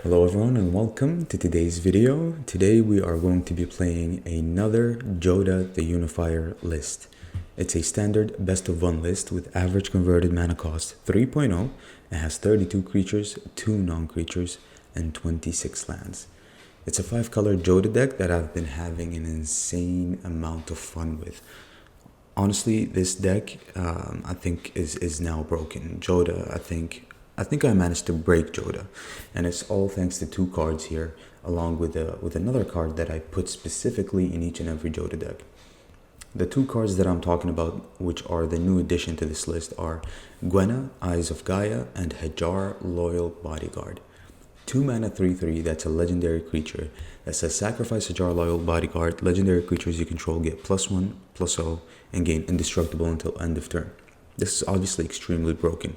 Hello everyone and welcome to today's video. Today we are going to be playing another Jodah the Unifier list. It's a standard best of one list with average converted mana cost 3.0. It has 32 creatures, 2 non-creatures, and 26 lands. It's a 5-color Jodah deck that I've been having an insane amount of fun with. Honestly, this deck I think is now broken. Jodah, I think I managed to break Jodah, and it's all thanks to 2 cards here, along with another card that I put specifically in each and every Jodah deck. The 2 cards that I'm talking about, which are the new addition to this list, are Gwenna, Eyes of Gaia, and Hajar, Loyal Bodyguard. 2 mana 3/3, that's a legendary creature that says sacrifice Hajar, Loyal Bodyguard. Legendary creatures you control get +1/+0 and gain indestructible until end of turn. This is obviously extremely broken.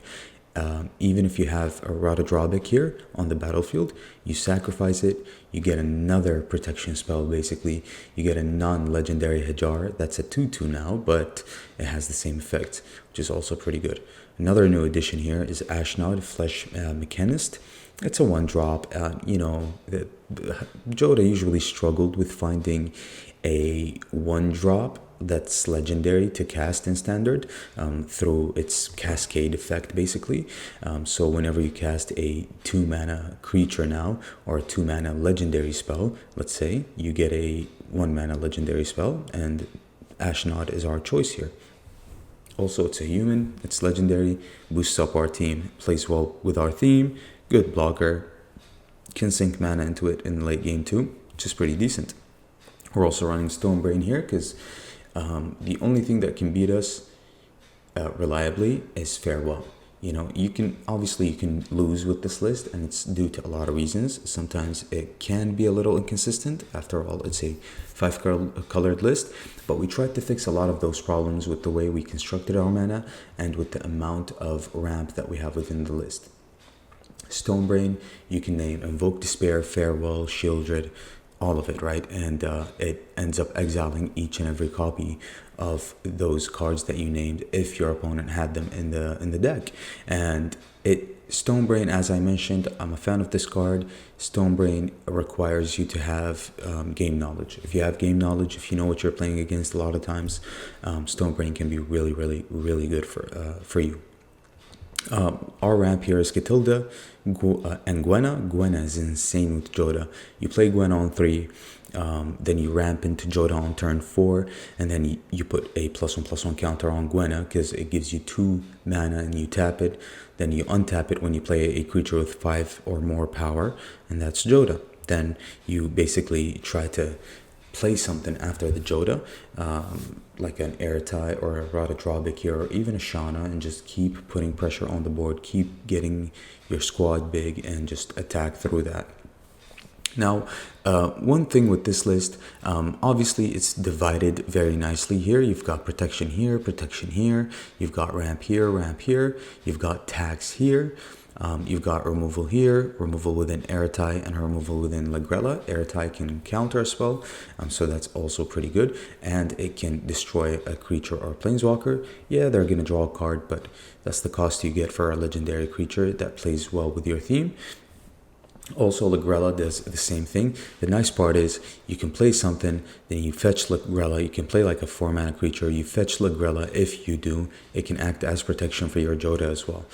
Even if you have a Rada Drawback here on the battlefield, you sacrifice it, you get another protection spell. Basically, you get a non-legendary Hajar. That's a 2/2 now, but it has the same effect, which is also pretty good. Another new addition here is Ashnod, Flesh Mechanist. It's a 1-drop. Jodah usually struggled with finding a 1-drop that's legendary to cast in standard through its cascade effect, basically. So whenever you cast a 2 mana creature now, or a 2 mana legendary spell, let's say, you get a 1 mana legendary spell, and Ashnod is our choice here. Also, it's a human, it's legendary, boosts up our team, plays well with our theme, good blocker, can sink mana into it in late game too, which is pretty decent. We're also running Stonebrain here because the only thing that can beat us reliably is Farewell. You can lose with this list, and it's due to a lot of reasons. Sometimes it can be a little inconsistent. After all, it's a 5-colored list, but we tried to fix a lot of those problems with the way we constructed our mana and with the amount of ramp that we have within the list. Stonebrain, you can name Invoke Despair, Farewell, Shieldred, all of it, right? And it ends up exiling each and every copy of those cards that you named if your opponent had them in the deck. And Stonebrain, as I mentioned, I'm a fan of this card. Stonebrain requires you to have game knowledge. If you have game knowledge, if you know what you're playing against, a lot of times Stonebrain can be really, really, really good for you. Our ramp here is Catilda and Gwenna. Gwenna is insane with Jodah. You play Gwenna on 3, then you ramp into Jodah on turn 4, and then you put a +1/+1 counter on Gwenna because it gives you 2 mana and you tap it. Then you untap it when you play a creature with 5 or more power, and that's Jodah. Then you basically try to play something after the Jodah, like an Airtie or a Rada Drawback here, or even a Shana, and just keep putting pressure on the board, keep getting your squad big, and just attack through that. Now, one thing with this list, obviously it's divided very nicely here. You've got protection here, you've got ramp here, you've got tax here. You've got removal here, removal within Airtie, and removal within Lagrella. Airtie can counter a spell, so that's also pretty good. And it can destroy a creature or a planeswalker. Yeah, they're going to draw a card, but that's the cost you get for a legendary creature that plays well with your theme. Also, Lagrella does the same thing. The nice part is you can play something, then you fetch Lagrella. You can play like a 4-mana creature. You fetch Lagrella. If you do, it can act as protection for your Jodah as well.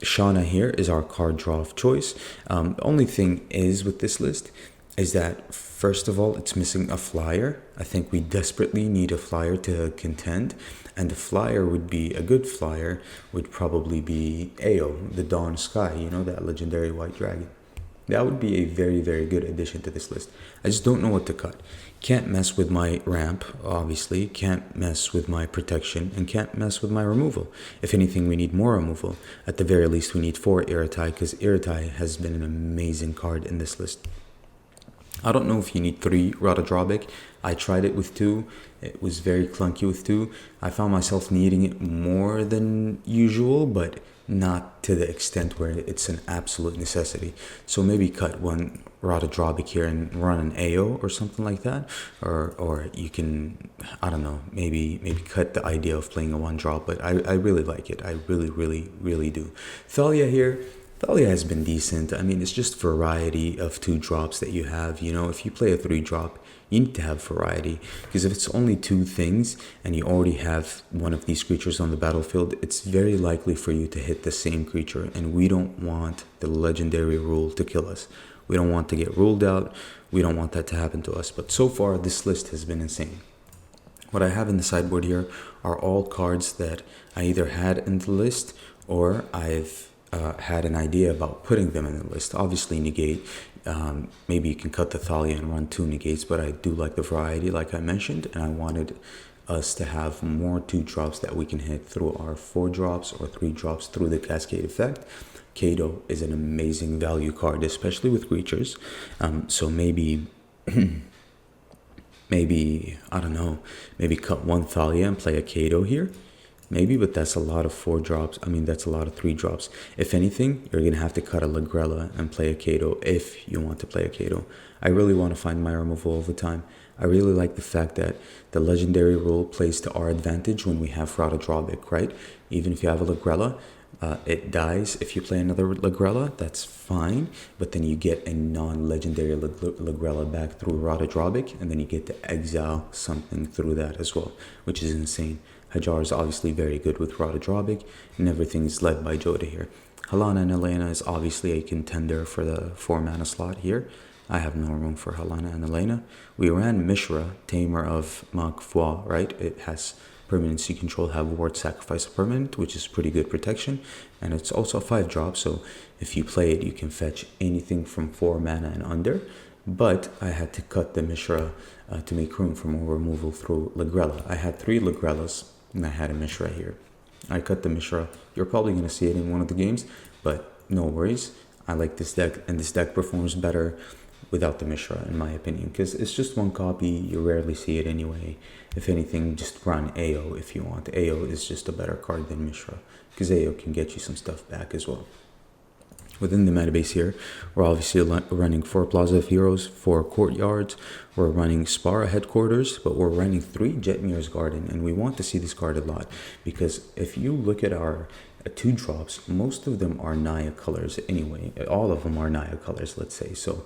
Shana here is our card draw of choice. The only thing is with this list is that, first of all, it's missing a flyer. I think we desperately need a flyer to contend, and the flyer would be a good flyer would probably be Ao, the Dawn Sky, that legendary white dragon. That would be a very, very good addition to this list. I just don't know what to cut. Can't mess with my ramp, obviously. Can't mess with my protection, and can't mess with my removal. If anything, we need more removal. At the very least, we need 4 Airtie, because Airtie has been an amazing card in this list. I don't know if you need 3 Rada Drawback. I tried it with 2. It was very clunky with 2. I found myself needing it more than usual, but not to the extent where it's an absolute necessity. So maybe cut 1 Rada Drawback here and run an AO or something like that. Or you can, I don't know, maybe cut the idea of playing a 1-drop, but I really like it. I really do. Thalia here, Thalia has been decent. I mean, it's just variety of 2 drops that you have. You know, if you play a 3 drop, you need to have variety. Because if it's only 2 things and you already have one of these creatures on the battlefield, it's very likely for you to hit the same creature. And we don't want the legendary rule to kill us. We don't want to get ruled out. We don't want that to happen to us. But so far, this list has been insane. What I have in the sideboard here are all cards that I either had in the list or I've had an idea about putting them in the list. Obviously, negate. Maybe you can cut the Thalia and run 2 negates, but I do like the variety, like I mentioned, and I wanted us to have more 2 drops that we can hit through our 4 drops or 3 drops through the cascade effect. Kato is an amazing value card, especially with creatures. So maybe I don't know, maybe cut 1 Thalia and play a Kato here. Maybe, but that's a lot of 4 drops. I mean, that's a lot of 3 drops. If anything, you're going to have to cut a Lagrella and play a Kato if you want to play a Kato. I really want to find my removal over time. I really like the fact that the legendary rule plays to our advantage when we have Rada Drawback, right? Even if you have a Lagrella, it dies if you play another Lagrella, that's fine, but then you get a non-legendary Lagrella back through Rada Drawback, and then you get to exile something through that as well, which is insane. Hajar is obviously very good with Rada Drawback, and everything's led by Jodah here. Halana and Elena is obviously a contender for the 4-mana slot here. I have no room for Halana and Elena. We ran Mishra, Tamer of Magfwa, right? It has permanents you control have ward sacrifice a permanent, which is pretty good protection, and it's also a 5-drop, so if you play it you can fetch anything from 4 mana and under. But I had to cut the Mishra to make room for more removal through Lagrella. I had 3 Lagrellas and I had a Mishra here. I cut the Mishra. You're probably going to see it in one of the games, but no worries. I like this deck, and this deck performs better without the Mishra, in my opinion, because it's just 1 copy. You rarely see it anyway. If anything, just run AO if you want. AO is just a better card than Mishra, because AO can get you some stuff back as well. Within the metabase here, we're obviously running 4 Plaza of Heroes, 4 Courtyards, we're running Spara Headquarters, but we're running 3 Jetmir's Garden, and we want to see this card a lot, because if you look at our 2-drops, most of them are Naya colors anyway. All of them are Naya colors, let's say. So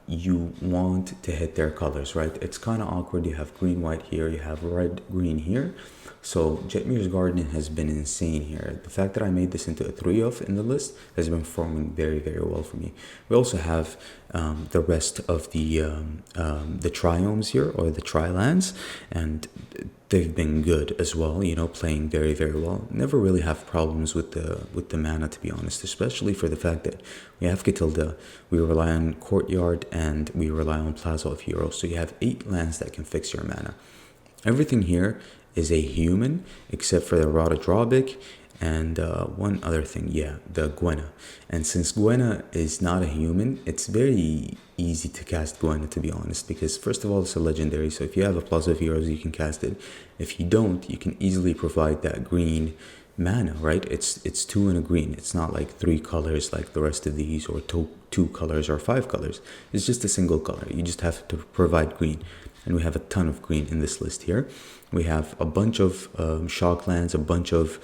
you want to hit their colors, right? It's kind of awkward. You have green-white here, you have red-green here. So Jetmir's Garden has been insane here. The fact that I made this into a 3-of in the list has been performing very, very well for me. We also have the rest of the triomes here, or the tri-lands, and they've been good as well, you know, playing very, very well. Never really have problems with the mana, to be honest, especially for the fact that we have Catilda, we rely on Courtyard, and we rely on Plaza of Heroes. So you have 8 lands that can fix your mana. Everything here is a human, except for the Rada Drawback and one other thing, yeah, the Gwenna. And since Gwenna is not a human, it's very easy to cast Gwenna, to be honest, because first of all, it's a legendary, so if you have a Plaza of Heroes, you can cast it. If you don't, you can easily provide that green mana, right? It's 2 and a green. It's not like 3 colors like the rest of these, or 2 colors or 5 colors. It's just a single color. You just have to provide green, and we have a ton of green in this list here. We have a bunch of shock lands, a bunch of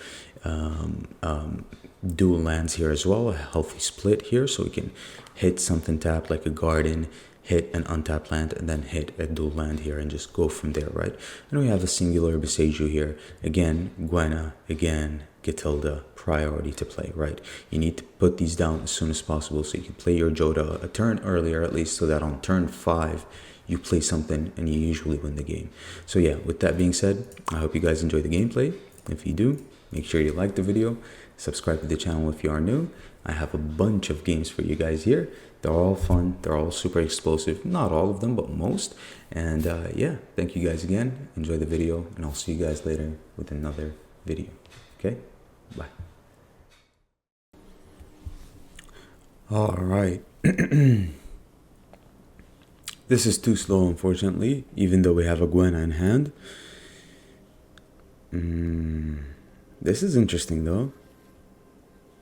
dual lands here as well, a healthy split here, so we can hit something tapped like a garden, hit an untapped land, and then hit a dual land here and just go from there, right? And we have a singular Beseju here. Again, Gwenna, again, Catilda, priority to play, right? You need to put these down as soon as possible so you can play your Jodah a turn earlier, at least, so that on turn 5, you play something and you usually win the game. So yeah, with that being said, I hope you guys enjoy the gameplay. If you do, make sure you like the video, subscribe to the channel if you are new. I have a bunch of games for you guys here. They're all fun, they're all super explosive, not all of them, but most. And yeah, thank you guys again, enjoy the video, and I'll see you guys later with another video. Okay, bye. All right. This is too slow, unfortunately, even though we have a Gwenna in hand. This is interesting, though.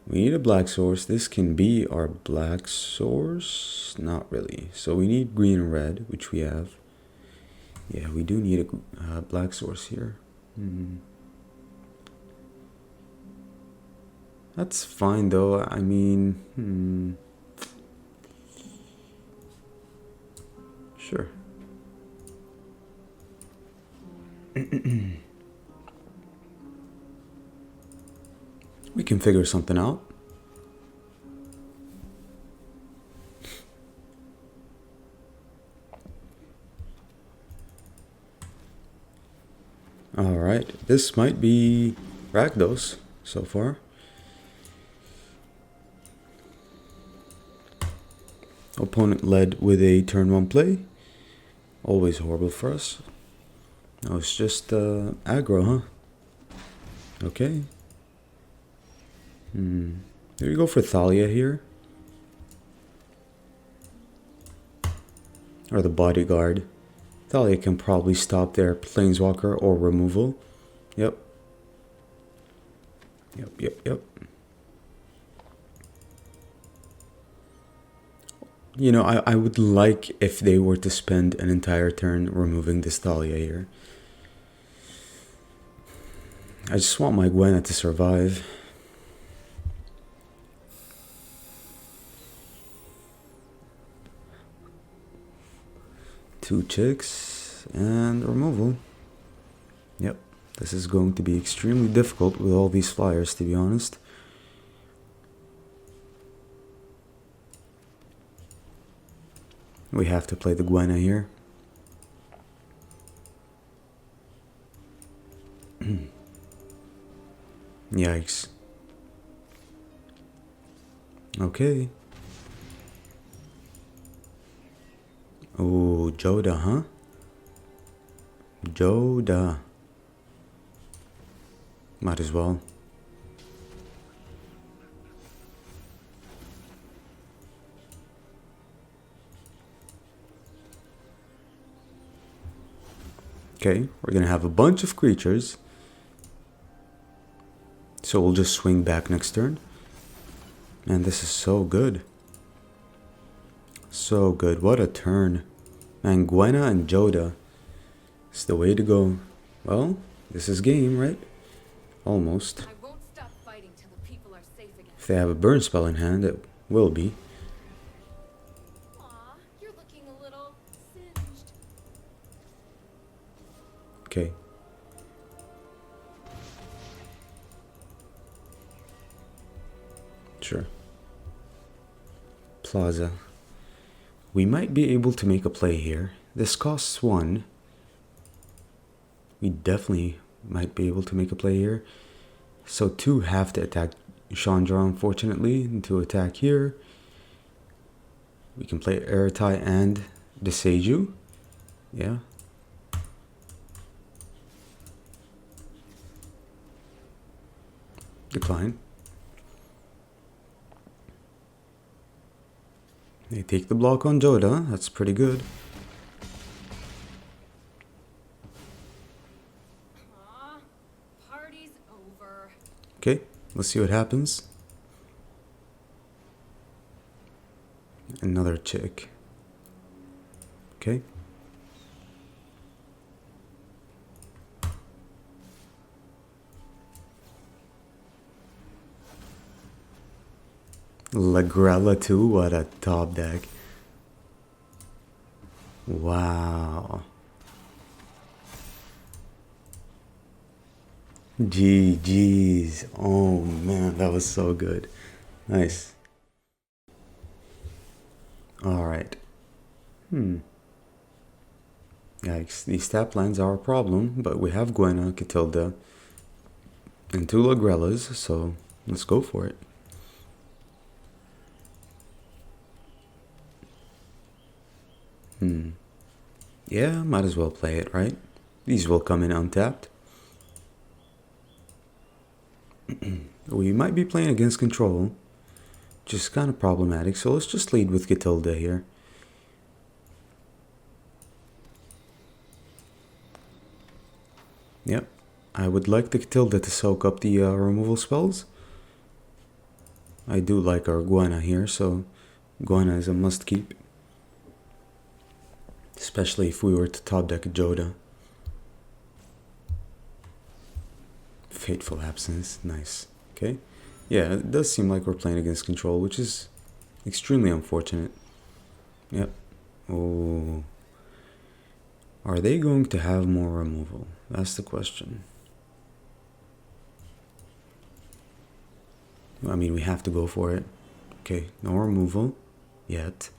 We need a black source. This can be our black source. Not really. So we need green and red, which we have. Yeah, we do need a black source here. That's fine though. I mean, sure. We can figure something out. Alright, this might be Rakdos so far. Opponent led with a turn 1 play. Always horrible for us. No, it's just aggro, huh? Okay. There you go for Thalia here. Or the bodyguard. Thalia can probably stop their planeswalker or removal. Yep. Yep. You know, I would like if they were to spend an entire turn removing this Thalia here. I just want my Gwenna to survive. Two chicks and removal. Yep, this is going to be extremely difficult with all these flyers, to be honest. We have to play the Gwenna here. Yikes. Okay. Oh, Jodah, huh? Jodah. Might as well. Okay, we're gonna have a bunch of creatures. So we'll just swing back next turn. Man, this is so good. So good. What a turn. Man, Gwenna and Jodah. It's the way to go. Well, this is game, right? Almost. I won't stop fighting till the people are safe again. If they have a burn spell in hand, it will be. Aw, you're looking a little singed. Okay. Sure. Plaza. We might be able to make a play here. This costs 1. We definitely might be able to make a play here. So 2 have to attack Chandra, unfortunately, and to attack here. We can play Eratai and Deseju. Yeah. Decline. They take the block on Jodah. That's pretty good. Aw, party's over. Okay, let's see what happens. Another chick. Okay. Lagrella too, what a top deck. Wow. GG's. Oh man, that was so good. Nice. Alright. Yikes, these tap lands are a problem, but we have Gwenna, Catilda, and 2 Lagrellas, so let's go for it. Yeah, might as well play it, right? These will come in untapped. We might be playing against control, which is kind of problematic, so let's just lead with Catilda here. Yep, I would like the Catilda to soak up the removal spells. I do like our Gwenna here, so Gwenna is a must keep. Especially if we were to top deck a Jodah. Fateful Absence, nice. Okay, Yeah, it does seem like we're playing against control, which is extremely unfortunate. Yep. Oh. Are they going to have more removal? That's the question. I mean, we have to go for it. Okay, no removal yet.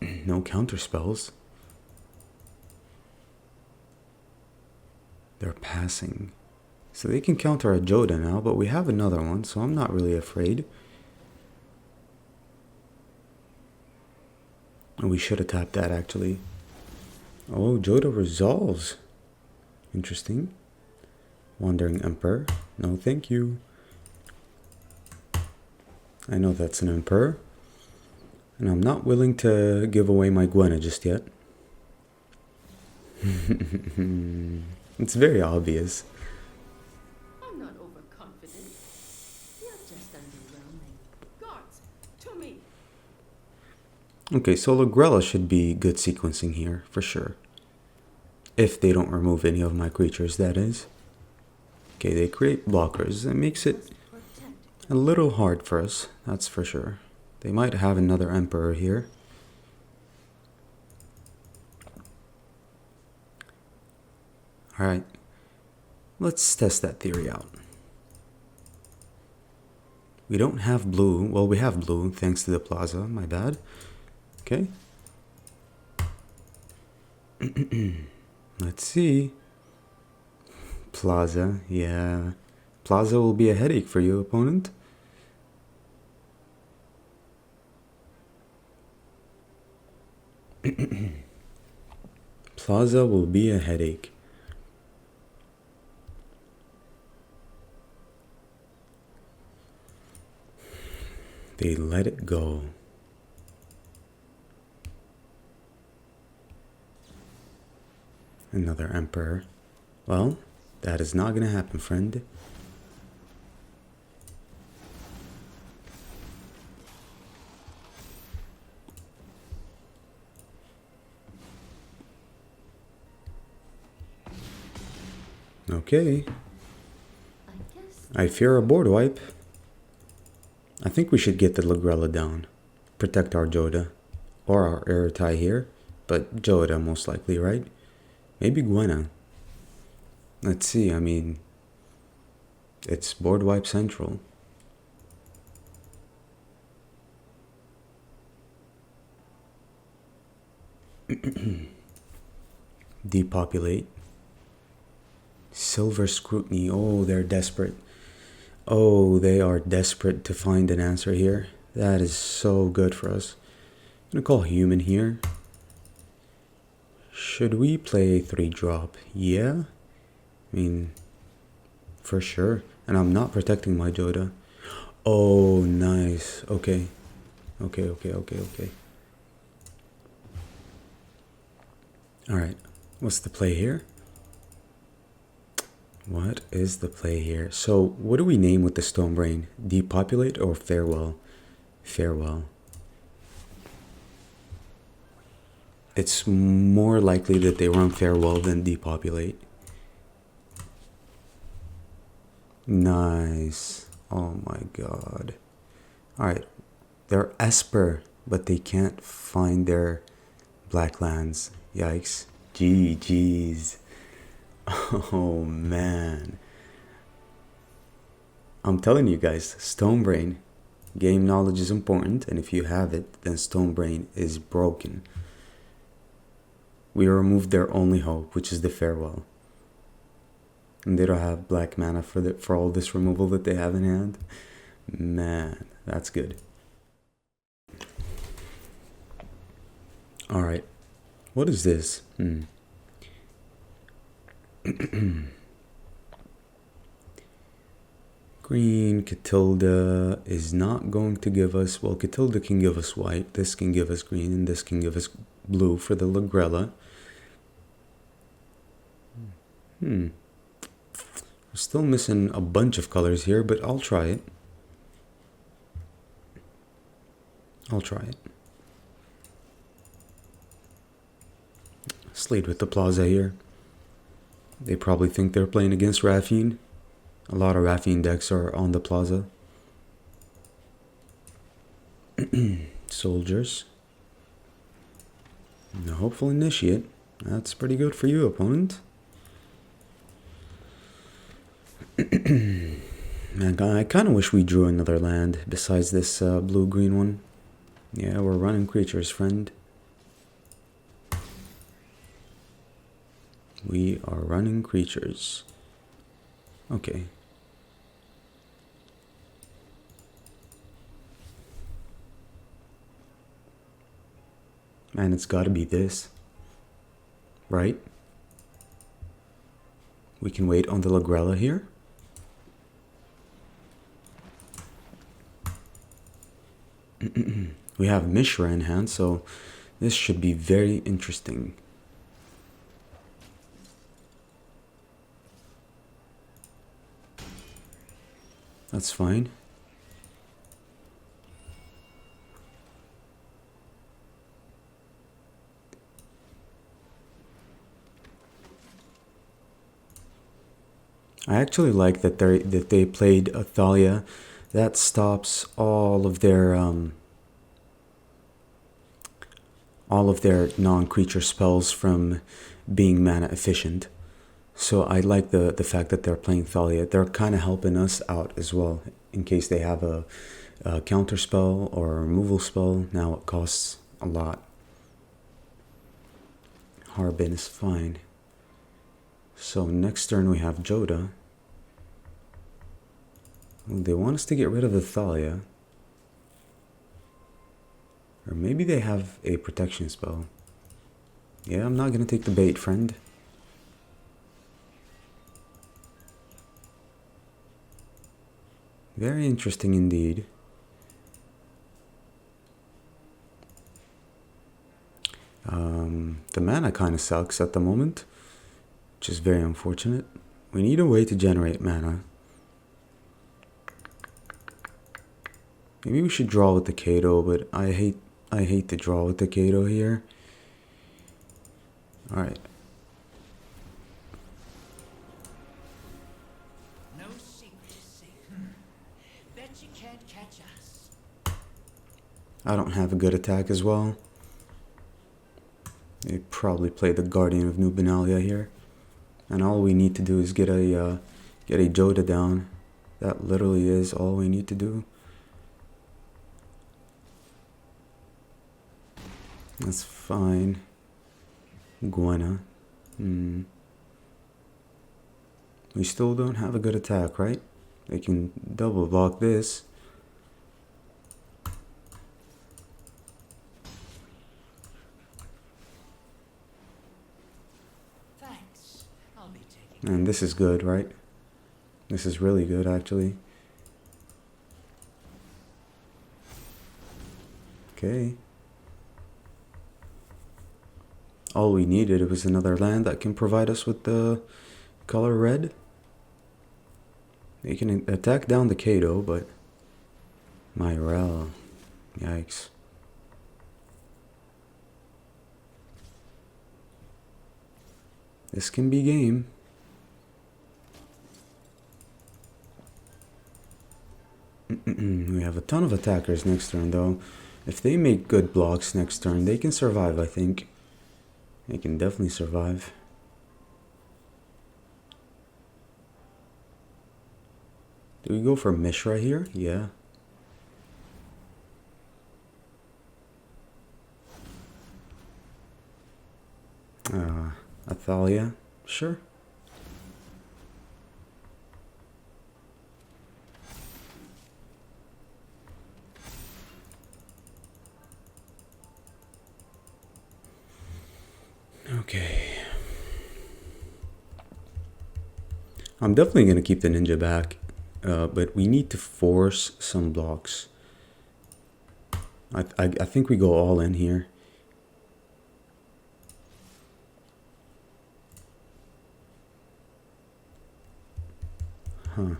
No counter spells. They're passing. So they can counter a Jodah now, but we have another one, so I'm not really afraid. Oh, we should have tapped that, actually. Oh, Jodah resolves. Interesting. Wandering Emperor. No, thank you. I know that's an Emperor. And I'm not willing to give away my Gwenna just yet. It's very obvious. I'm not overconfident. You're just underwhelming. Guards, to me. Okay, so Lagrella should be good sequencing here, for sure. If they don't remove any of my creatures, that is. Okay, they create blockers. That makes it a little hard for us, that's for sure. They might have another Emperor here. Alright, let's test that theory out. We don't have blue. Well, we have blue thanks to the plaza, my bad. Okay. Let's see. Plaza, yeah. Plaza will be a headache for you, opponent. Plaza will be a headache. They let it go. Another Emperor. Well, that is not gonna happen, friend. Okay. I fear a board wipe. I think we should get the Lagrella down. Protect our Jodah. Or our Ertai here. But Jodah most likely, right? Maybe Gwenna. Let's see, I mean... It's board wipe central. Depopulate. Silver Scrutiny. Oh, they're desperate. Oh, they are desperate to find an answer here. That is so good for us. I'm gonna call human here. Should we play 3-drop? Yeah. I mean, for sure. And I'm not protecting my Jodah. Oh, nice. Okay. Okay. Alright. What's the play here? What is the play here? So, what do we name with the Stone Brain? Depopulate or Farewell? Farewell. It's more likely that they run Farewell than Depopulate. Nice. Oh my god. Alright. They're Esper, but they can't find their black lands. Yikes. GG's. Oh man. I'm telling you guys, Stone Brain. Game knowledge is important, and if you have it, then Stone Brain is broken. We removed their only hope, which is the Farewell. And they don't have black mana for all this removal that they have in hand. Man, that's good. Alright. What is this? Green, Catilda is not going to give us... Well, Catilda can give us white. This can give us green, and this can give us blue for the Lagrella. We're still missing a bunch of colors here, but I'll try it. Slade with the Plaza here. They probably think they're playing against Raffine. A lot of Raffine decks are on the plaza. Soldiers. And a hopeful initiate. That's pretty good for you, opponent. Man, I kind of wish we drew another land besides this blue-green one. Yeah, we're running creatures, friend. We are running creatures. Okay. Man, it's gotta be this. Right? We can wait on the Lagrella here. We have Mishra in hand, so this should be very interesting. That's fine. I actually like that they played Athalia. That stops all of their non-creature spells from being mana efficient. So I like the fact that they're playing Thalia. They're kind of helping us out as well in case they have a counter spell or a removal spell. Now it costs a lot. Harbin is fine. So next turn we have Jodah. They want us to get rid of the Thalia. Or maybe they have a protection spell. Yeah, I'm not gonna take the bait, friend. Very interesting indeed. The mana kind of sucks at the moment, which is very unfortunate. We need a way to generate mana. Maybe we should draw with the Kato, but I hate to draw with the Kato here. Alright. No secret is safe. Bet you can't catch us. I don't have a good attack as well. They probably play the Guardian of New Benalia here. And all we need to do is get a Jodah down. That literally is all we need to do. That's fine. Gwenna. We still don't have a good attack, right? They can double block this. Thanks. I'll be taking. And this is good, right? This is really good, actually. Okay. All we needed was another land that can provide us with the color red. They can attack down the Kato, but Myrel, yikes. This can be game. We have a ton of attackers next turn, though. If they make good blocks next turn, they can survive, I think. They can definitely survive. Do we go for Mishra here? Yeah. Athalia? Sure. Okay. I'm definitely going to keep the ninja back, but we need to force some blocks. I think we go all in here. Huh.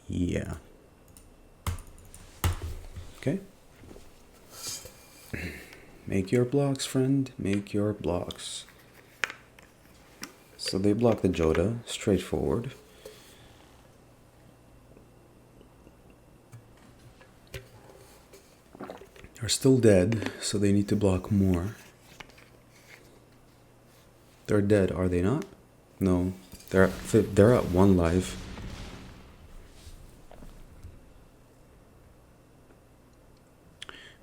Yeah. Okay. Make your blocks, friend. Make your blocks. So they block the Jodah, straightforward. Are still dead, so they need to block more. They're dead, are they not? No, they're at 1 life.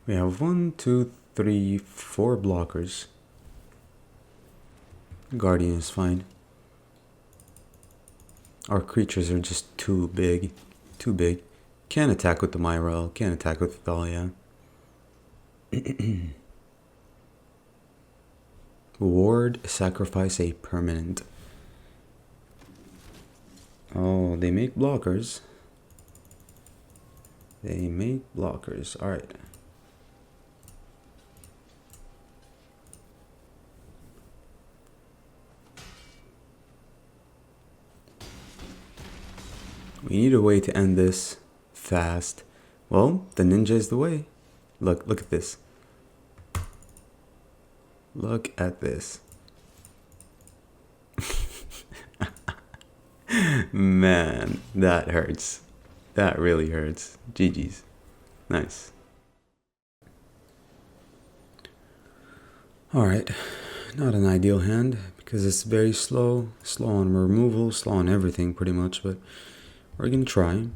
We have 1, 2, 3, 4 blockers. Guardian is fine. Our creatures are just too big. Too big. Can't attack with the Myrel, can't attack with Thalia. Ward, sacrifice a permanent. Oh, they make blockers. They make blockers. Alright. We need a way to end this fast. Well, the ninja is the way. Look at this. Look at this. Man, that hurts. That really hurts. GG's. Nice. Alright, not an ideal hand because it's very slow. Slow on removal, slow on everything pretty much, but we're gonna try.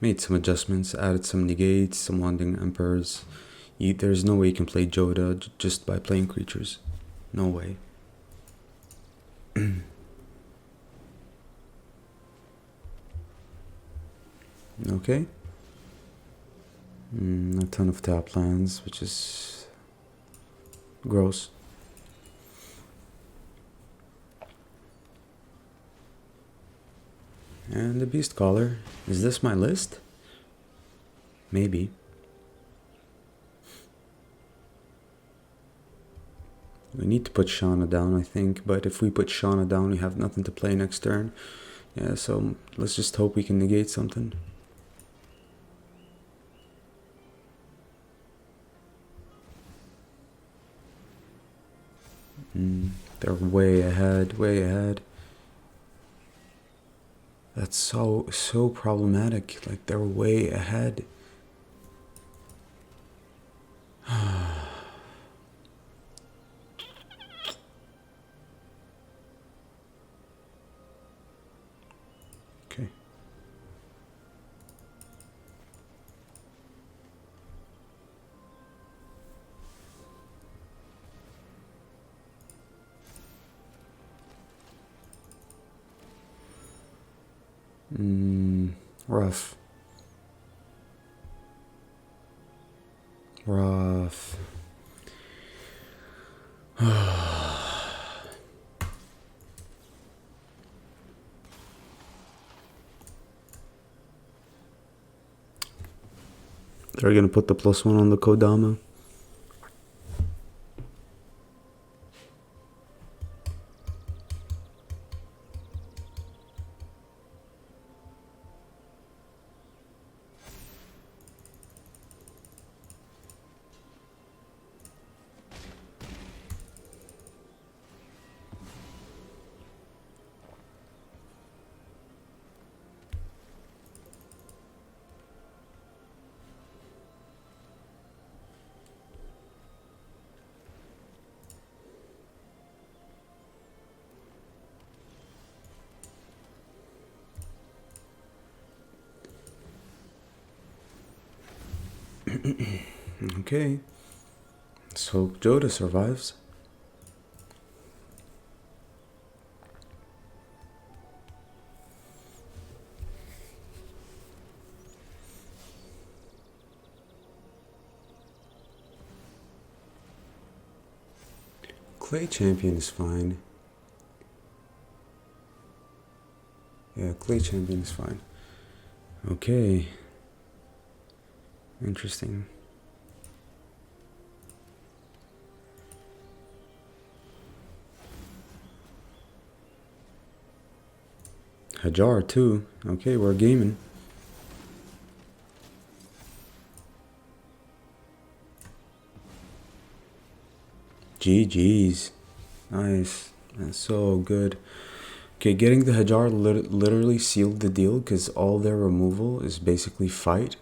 Made some adjustments, added some negates, some wandering emperors. There's no way you can play Jodah just by playing creatures. No way. Okay. A ton of tap lands, which is gross. And the Beast Caller. Is this my list? Maybe. We need to put Shauna down, I think, but if we put Shauna down, we have nothing to play next turn. Yeah, so let's just hope we can negate something. They're way ahead, way ahead. That's so problematic. Like, they're way ahead. Okay. Rough. Rough. They're gonna put the +1 on the Kodama. Okay. So Jodah survives. Clay Champion is fine. Yeah, Clay Champion is fine. Okay. Interesting. Hajar too. Okay, we're gaming. GG's. Nice. That's so good. Okay, getting the Hajar literally sealed the deal because all their removal is basically fight,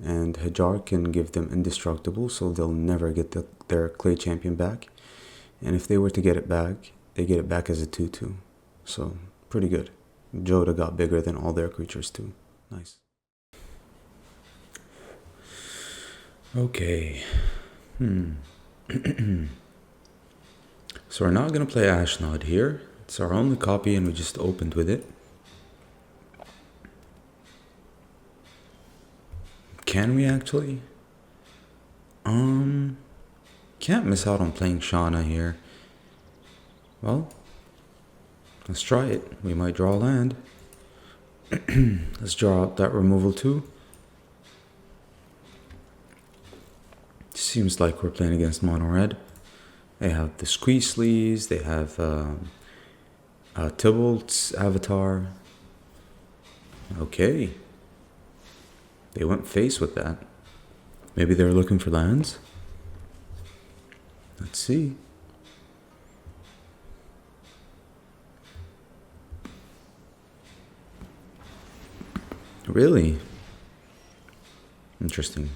and Hajar can give them indestructible, so they'll never get their Clay Champion back. And if they were to get it back, they get it back as a 2/2. So, pretty good. Jodah got bigger than all their creatures too. Nice. Okay. So we're not going to play Ashnod here. It's our only copy and we just opened with it. Can we actually? Can't miss out on playing Shauna here. Well, let's try it. We might draw land. Let's draw out that removal too. Seems like we're playing against mono red. They have the Squeeze Sleeves, they have Tybalt's Avatar. Okay. They went face with that. Maybe they're looking for lands? Let's see. Really? Interesting.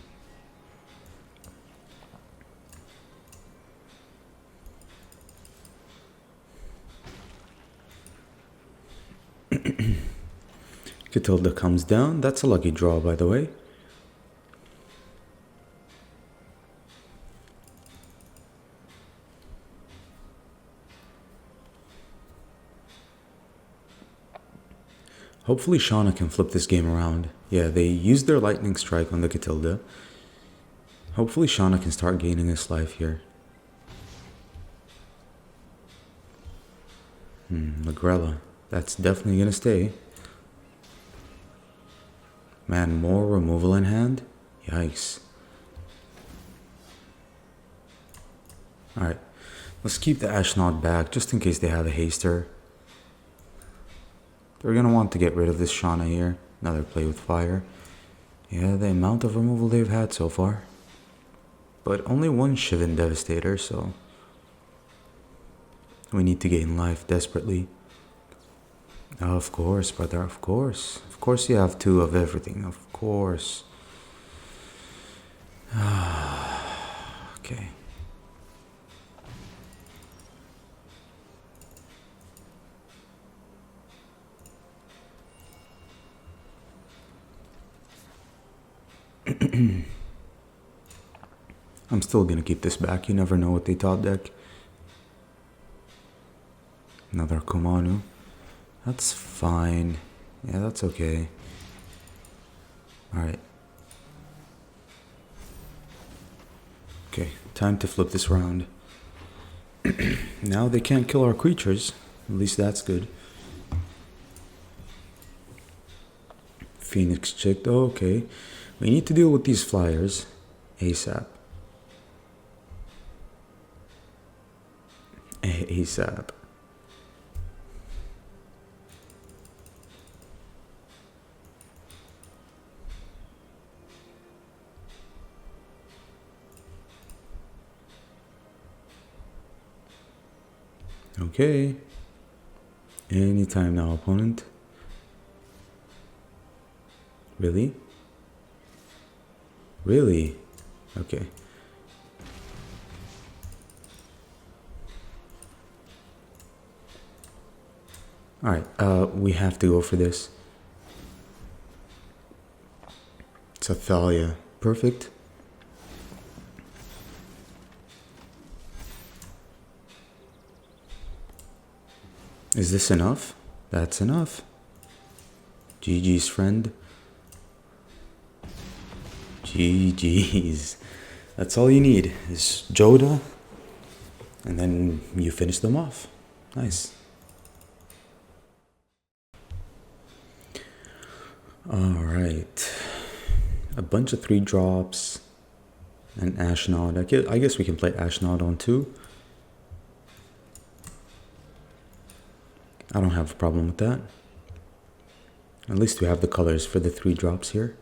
Catilda comes down. That's a lucky draw, by the way. Hopefully Shauna can flip this game around. Yeah, they used their lightning strike on the Catilda. Hopefully Shauna can start gaining this life here. Magrella. That's definitely gonna stay. Man, more removal in hand? Yikes. Alright, let's keep the Ashnod back just in case they have a haster. They're gonna want to get rid of this Shauna here. Another play with fire. Yeah, the amount of removal they've had so far. But only one Shivan Devastator, so we need to gain life desperately. Of course, brother, of course. Of course you have two of everything, of course. Okay. I'm still gonna keep this back. You never know what they top deck. Another Kumanu. That's fine. Yeah, that's okay. Alright. Okay, time to flip this round. Now they can't kill our creatures. At least that's good. Phoenix checked. Oh, okay. We need to deal with these flyers ASAP. ASAP. Okay. Anytime now, opponent. Really? Really? Okay. Alright, we have to go for this. It's Athalia. Perfect. Is this enough? That's enough. GG's, friend. GG's. That's all you need is Jodah, and then you finish them off. Nice. Alright. A bunch of 3-drops and Ashnod. I guess we can play Ashnod on 2. I don't have a problem with that. At least we have the colors for the 3-drops here.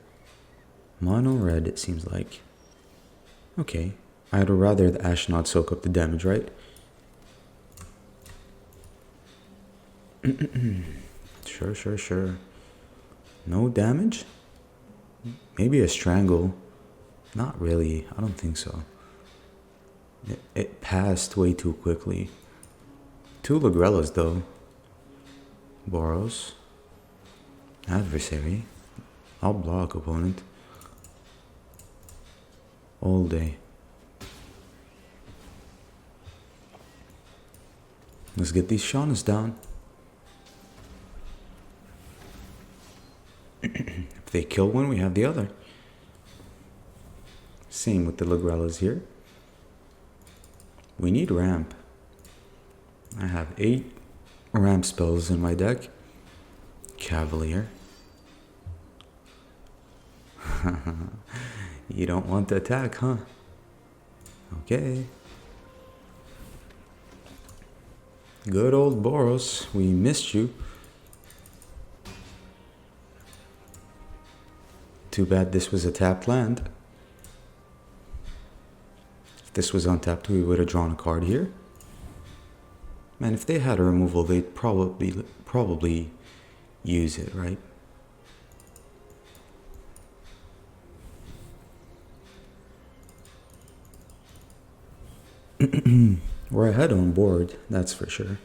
Mono red, it seems like. Okay. I'd rather the Ashnod soak up the damage, right? Sure. No damage? Maybe a strangle. Not really. I don't think so. It passed way too quickly. 2 Lagrellas though. Boros. Adversary. I'll block opponent. All day. Let's get these Shaunas down. If they kill one, we have the other. Same with the Lagrellas here. We need ramp. I have 8 ramp spells in my deck. Cavalier. You don't want to attack, huh? Okay. Good old Boros, we missed you. Too bad this was a tapped land. If this was untapped, we would have drawn a card here. Man, if they had a removal, they'd probably use it, right? We're ahead on board, that's for sure.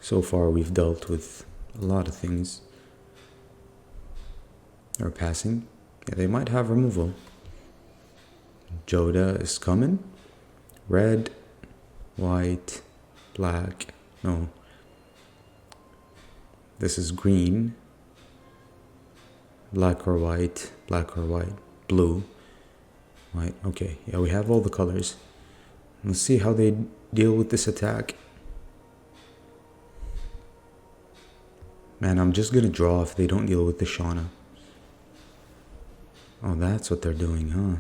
So far, we've dealt with a lot of things. Or passing. Yeah, they might have removal. Jodah is coming. Red, white, black. No. This is green. Black or white, blue, white. Okay, yeah, we have all the colors. Let's see how they deal with this attack. Man, I'm just gonna draw if they don't deal with the Shauna. Oh, that's what they're doing, huh?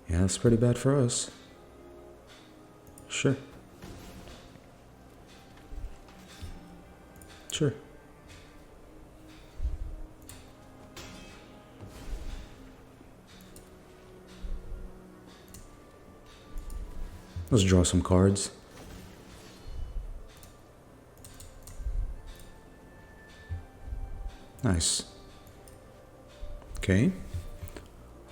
Yeah, that's pretty bad for us. Sure. Let's draw some cards. Nice. Okay.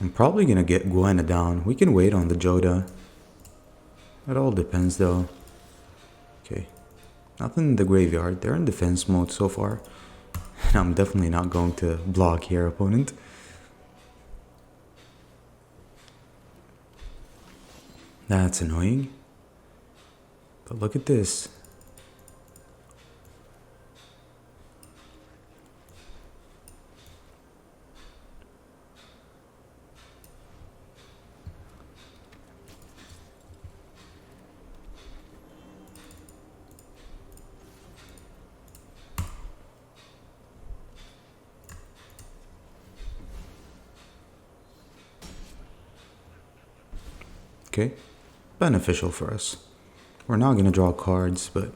I'm probably gonna get Gwenna down. We can wait on the Jodah. It all depends though. Okay. Nothing in the graveyard. They're in defense mode so far. And I'm definitely not going to block here, opponent. That's annoying. But look at this. Okay, beneficial for us. We're not gonna draw cards, but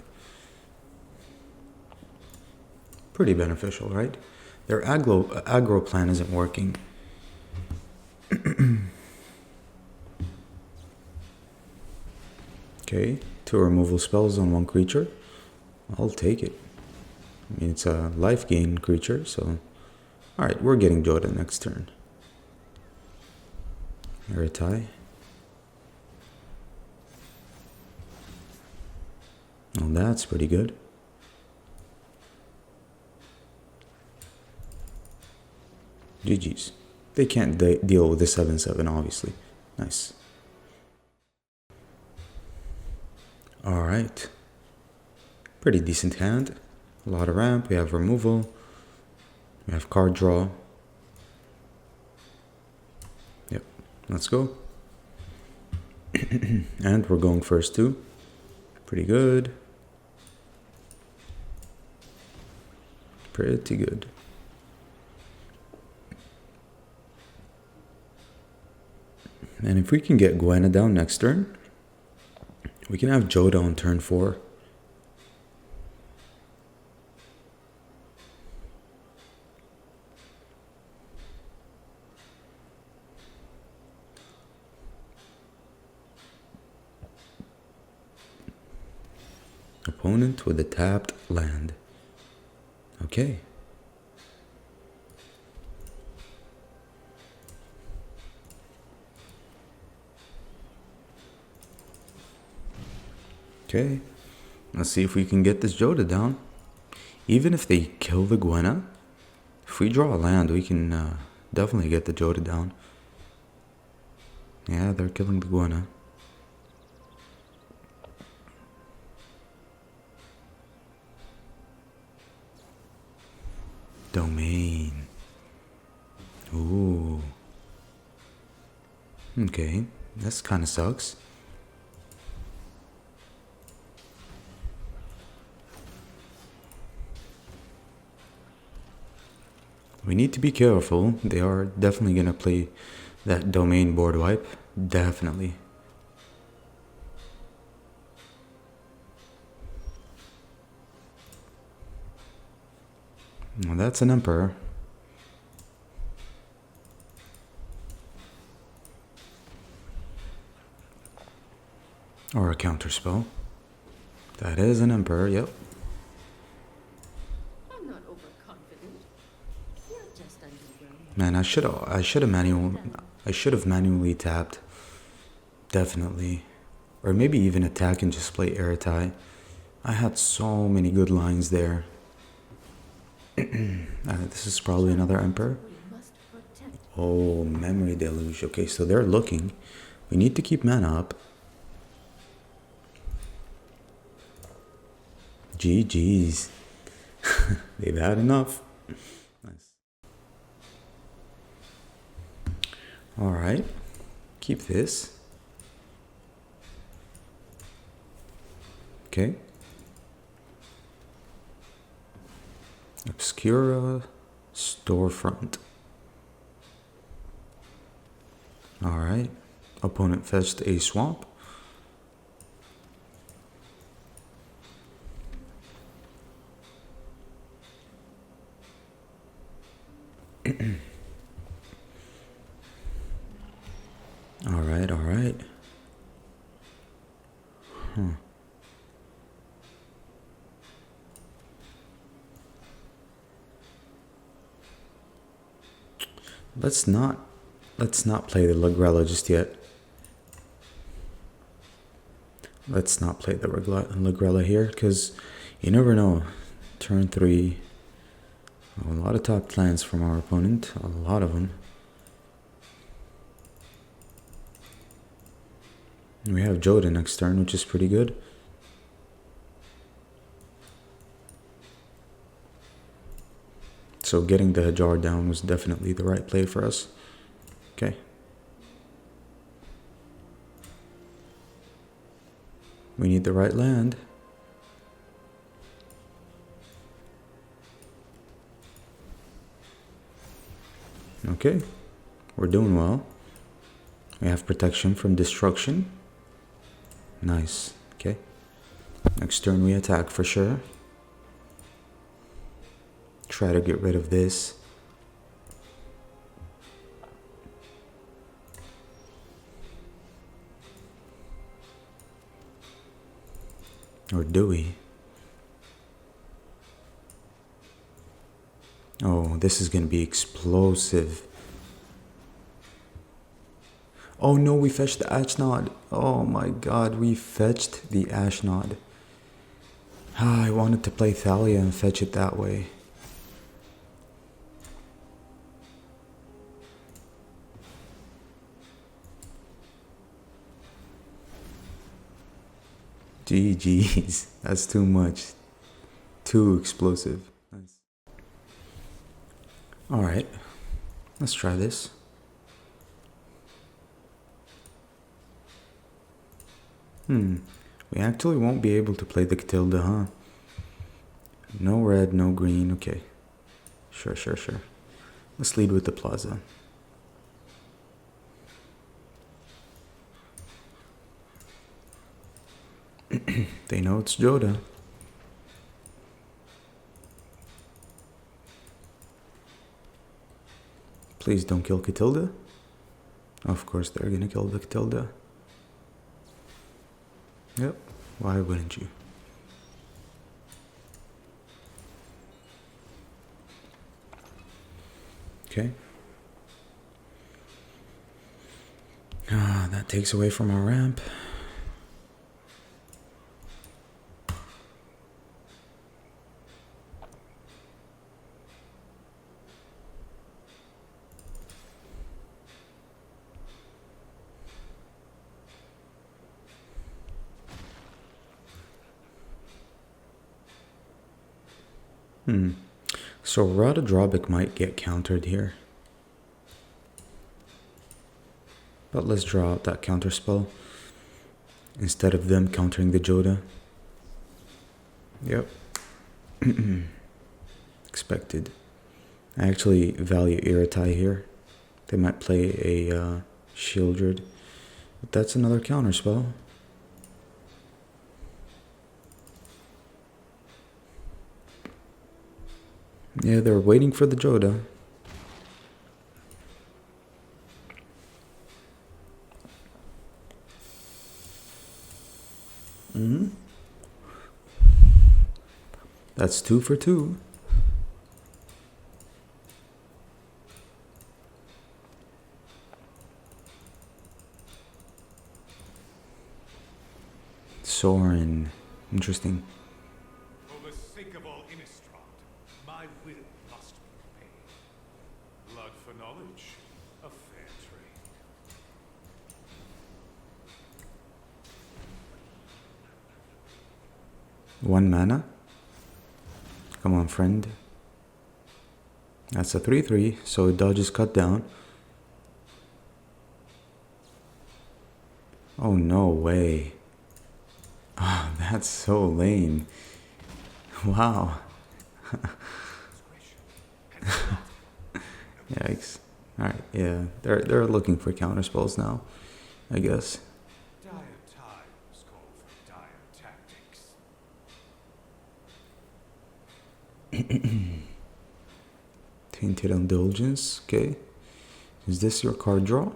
pretty beneficial, right? Their aggro plan isn't working. Okay, 2 removal spells on 1 creature. I'll take it. I mean, it's a life gain creature, so... Alright, we're getting Jodah next turn. Eritai. Oh, that's pretty good. GG's. They can't deal with the 7/7, obviously. Nice. Alright. Pretty decent hand. A lot of ramp. We have removal. We have card draw. Yep. Let's go. And we're going first too. Pretty good. Pretty good. And if we can get Gwenna down next turn, we can have Jodah on turn 4. Opponent with a tapped land. Okay. Okay. Let's see if we can get this Jodah down. Even if they kill the Gwenna, if we draw a land, we can definitely get the Jodah down. Yeah, they're killing the Gwenna. Domain. Ooh. Okay, this kind of sucks. We need to be careful. They are definitely gonna play that domain board wipe. Definitely. Well, that's an Emperor. Or a counterspell. That is an Emperor, yep. I'm not overconfident. You're just underwhelming. Man, I should have manually tapped. Definitely. Or maybe even attack and just play air tie. I had so many good lines there. This is probably another Emperor. We must protect. Oh, Memory Deluge. Okay, so they're looking. We need to keep mana up. GG's. They've had enough. Nice. Alright. Keep this. Okay. Obscura Storefront. Alright. Opponent fetched a swamp. Alright, alright. Let's not play the Lagrella just yet. Let's not play the Lagrella here, because you never know. Turn 3. A lot of top lands from our opponent. A lot of them. We have Jodah next turn, which is pretty good. So getting the Hajar down was definitely the right play for us. Okay. We need the right land. Okay. We're doing well. We have protection from destruction. Nice. Okay. Next turn we attack for sure. Try to get rid of this. Or do we? Oh, this is gonna be explosive. Oh no, we fetched the Ashnod. Oh my god, we fetched the Ashnod. Ah, I wanted to play Thalia and fetch it that way. GG's. That's too much. Too explosive. Nice. Alright. Let's try this. We actually won't be able to play the Catilda, huh? No red, no green. Okay. Sure. Let's lead with the Plaza. They know it's Jodah. Please don't kill Catilda. Of course they're gonna kill the Catilda. Yep, why wouldn't you? Okay. That takes away from our ramp. So Rada Drobic might get countered here. But let's draw out that counter spell instead of them countering the Jodah. Yep. Expected. I actually value Iratai here. They might play a Shieldred. But that's another counter spell. Yeah, they're waiting for the Jodah. That's 2 for 2. Soren. Interesting. For the sake of all Innistrad, my will must be paid. Blood for knowledge, a fair trade. One mana. Come on, friend. That's a 3/3, so it dodges cut down. Oh, no way. Oh, that's so lame. Wow. Yikes. Alright, yeah. They're looking for counter spells now, I guess. Dire times call for dire tactics. Tainted Indulgence, okay. Is this your card draw?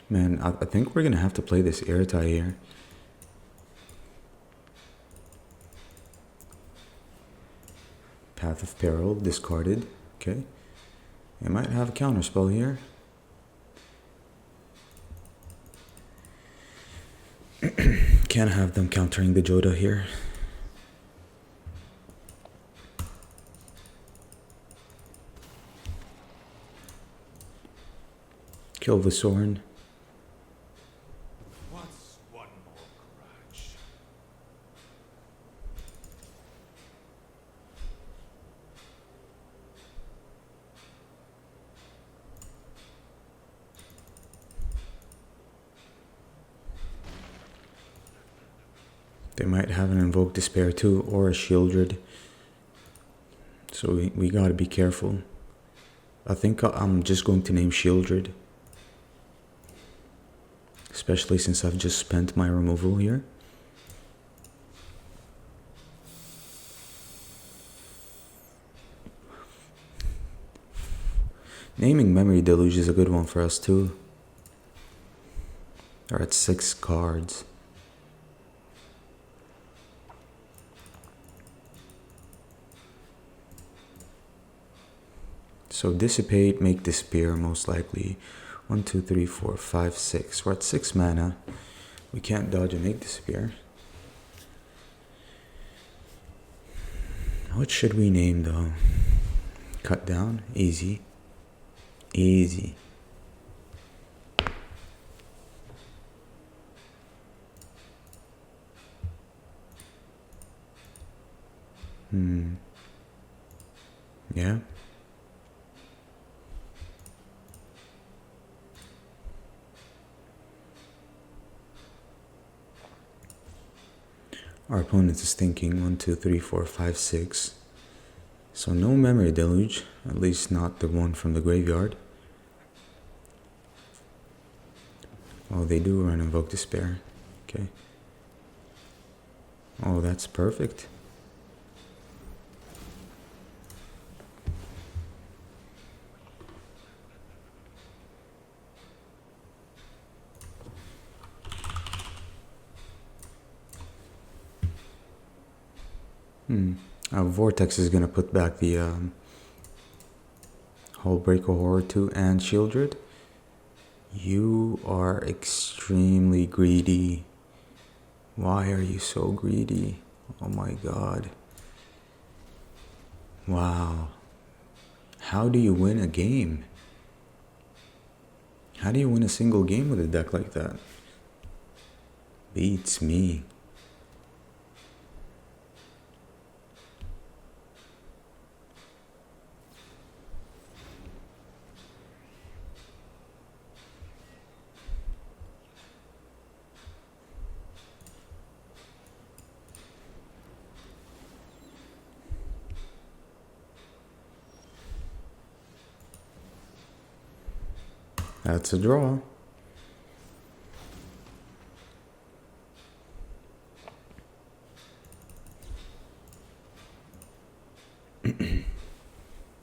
Man, I think we're gonna have to play this Iratai here. Path of Peril, discarded, okay. It might have a counter spell here. Can't have them countering the Jodah here. Kill the Soren. What's one more grudge? They might have an Invoke Despair too, or a Shieldred. So we gotta be careful. I think I'm just going to name Shieldred. Especially since I've just spent my removal here. Naming Memory Deluge is a good one for us too. They're at 6 cards. So Dissipate, make Disappear most likely. 1, 2, 3, 4, 5, 6. We're at 6 mana. We can't dodge and make Disappear. What should we name though? Cut down? Easy. Easy. Yeah. Our opponent is thinking 1, 2, 3, 4, 5, 6. So no Memory Deluge, at least not the one from the graveyard. Oh, they do run Invoke Despair. Okay. Oh, that's perfect. Vortex is gonna put back the Hullbreaker Horror 2 and Shieldred. You are extremely greedy. Why are you so greedy? Oh my god. Wow. How do you win a game? How do you win a single game with a deck like that? Beats me. That's a draw.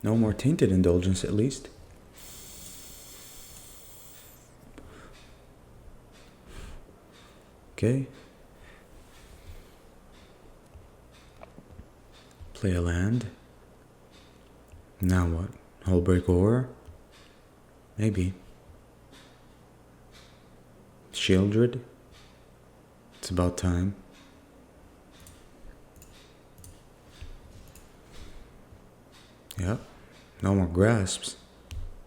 No more Tainted Indulgence, at least. Okay. Play a land. Now what? Hullbreaker Horror? Maybe. Shieldred? It's about time. Yep. No more grasps.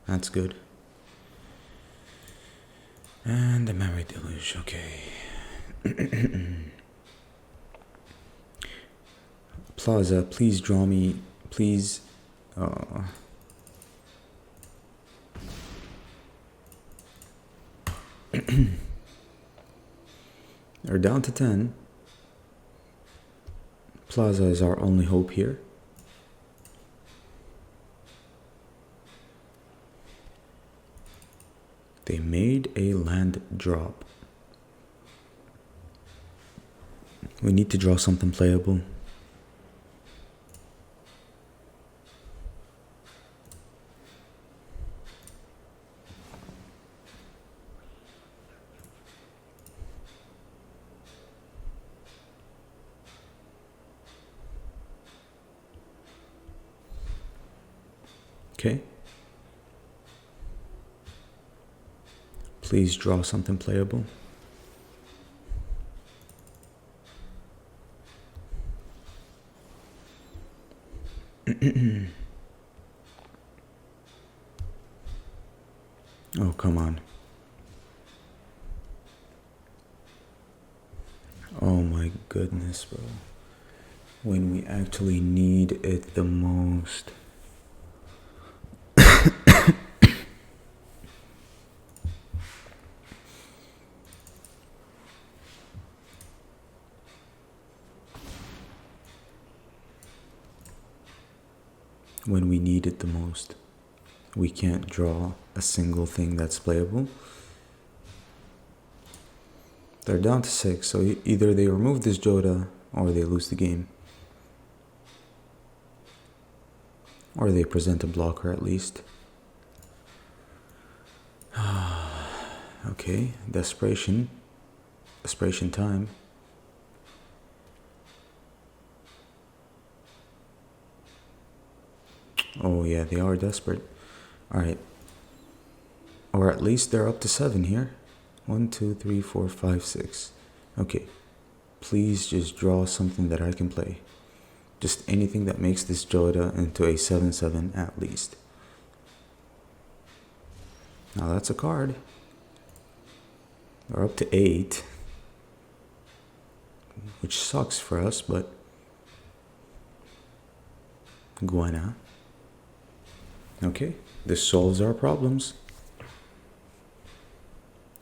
That's good. And the Memory Deluge, okay. Plaza, please draw me, please. They're down to 10. Plaza is our only hope here. They made a land drop. We need to draw something playable. Okay. Please draw something playable. Oh, come on. Oh my goodness, bro. When we actually need it the most. When we need it the most, we can't draw a single thing that's playable. They're down to 6, so either they remove this Jodah or they lose the game. Or they present a blocker at least. Okay, desperation. Desperation time. Oh yeah, they are desperate. Alright. Or at least they're up to 7 here. 1, 2, 3, 4, 5, 6. Okay. Please just draw something that I can play. Just anything that makes this Jodah into a 7/7 at least. Now that's a card. They're up to 8. Which sucks for us, but... Guana. Okay, this solves our problems.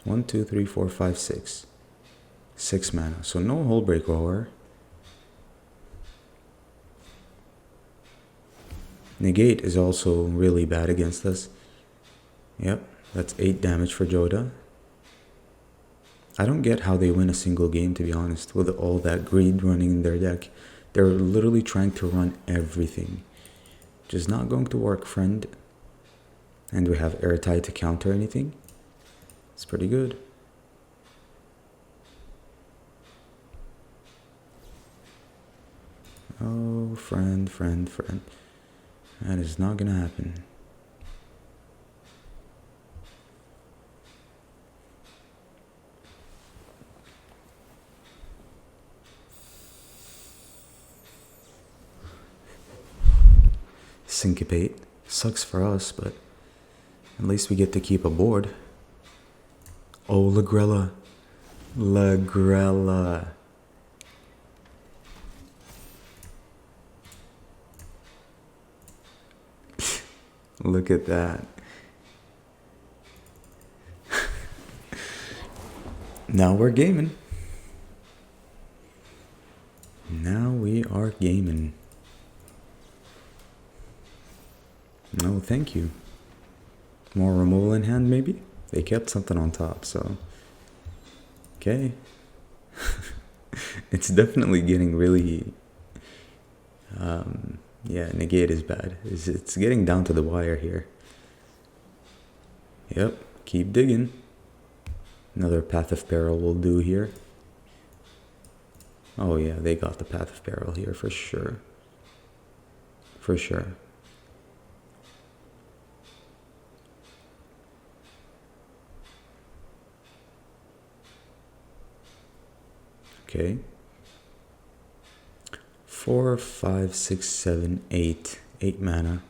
1, 2, 3, 4, 5, 6. 6 mana, so no Hullbreaker Horror. Negate is also really bad against us. Yep, that's 8 damage for Jodah. I don't get how they win a single game, to be honest, with all that greed running in their deck. They're literally trying to run everything. Just not going to work, friend. And we have Airtight to counter anything. It's pretty good. Oh, friend. That is not gonna happen. Syncopate. Sucks for us, but at least we get to keep a board. Oh, Lagrella. Look at that. Now we're gaming. Now we are gaming. No, thank you. More removal in hand, maybe? They kept something on top, so... Okay. It's definitely getting really... yeah, negate is bad. It's getting down to the wire here. Yep, keep digging. Another Path of Peril will do here. Oh yeah, they got the Path of Peril here for sure. For sure. Okay. 4, 5, 6, 7, 8. 8 mana.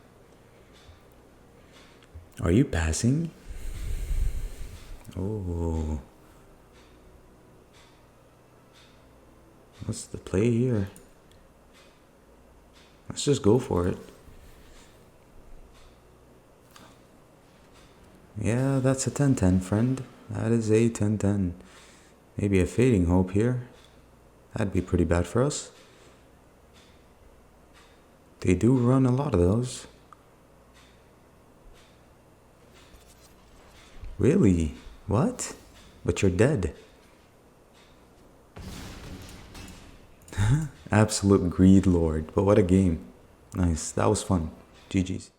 Are you passing? Oh. What's the play here? Let's just go for it. Yeah, that's a 10-10, friend. That is a 10-10. Maybe a Fading Hope here. That'd be pretty bad for us. They do run a lot of those. Really? What? But you're dead. Absolute greed lord. But what a game. Nice. That was fun. GG's.